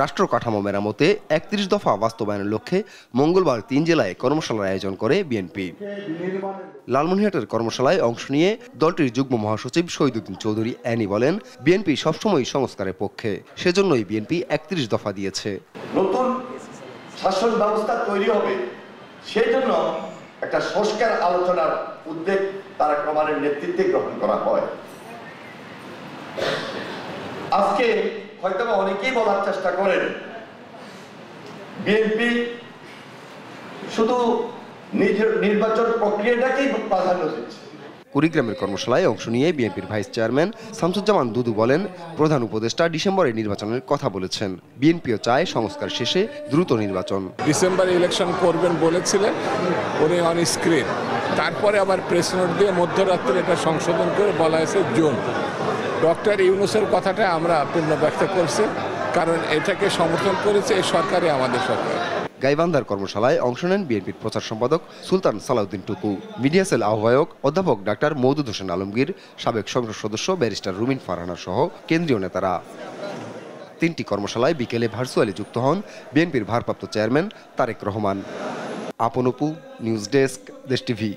রাষ্ট্র কাঠামো মেরামতে ৩১ দফা বাস্তবায়নের লক্ষ্যে মঙ্গলবার ৩ জেলায় কর্মশালার আয়োজন করে বিএনপি। লালমনিরহাটের কর্মশালায় অংশ নিয়ে দলটির যুগ্ম মহাসচিব শহীদুদ্দিন চৌধুরী অ্যানি বলেন, বিএনপি সবসময় সংস্কারের পক্ষে, সেজন্যই বিএনপি ৩১ দফা দিয়েছে। নতুন শাসন ব্যবস্থা তৈরি হবে, সেই জন্য একটা সংস্কার আলোচনার উদ্যোগ তারেক রহমানের নেতৃত্বে গ্রহণ করা হয়। আজকে হয়তো অনেকেই বলার চেষ্টা করেন বিএনপি শুধু নিজের নির্বাচন প্রক্রিয়াটাকেই প্রাধান্য দিচ্ছে। কুড়িগ্রামের কর্মশালায় অংশ নিয়ে বিএনপির ভাইস চেয়ারম্যান শামসুজ্জামান দুদু বলেন, প্রধান উপদেষ্টা ডিসেম্বরে নির্বাচনের কথা বলেছেন। বিএনপিও চায় সংস্কার শেষে দ্রুত নির্বাচন। ডিসেম্বরে ইলেকশন করবেন বলেছিলেন উনি অন স্ক্রিন, তারপরে আবার প্রেস নোট দিয়ে মধ্যরাত্রে এটা সংশোধন করে বলা হয়েছে জুন। ডক্টর ইউনূসের কথাটা আমরা পূর্ণ ব্যক্ত করছি, কারণ এটাকে সমর্থন করেছে এই সরকারই আমাদের সরকার। গাইবান্ধার কর্মশালায় অংশ নেন বিএনপির প্রচার সম্পাদক সুলতান সালাউদ্দিন টুকু, মিডিয়া সেল আহ্বায়ক অধ্যাপক ডাক্তার মওদুদ হোসেন আলমগীর, সাবেক সংসদ সদস্য ব্যারিস্টার রুমিন ফারহানা সহ কেন্দ্রীয় নেতারা। 3টি কর্মশালায় বিকেলে ভার্চুয়ালি যুক্ত হন বিএনপির ভারপ্রাপ্ত চেয়ারম্যান তারেক রহমান। আপন অপু, নিউজ ডেস্ক, দেশ টিভি।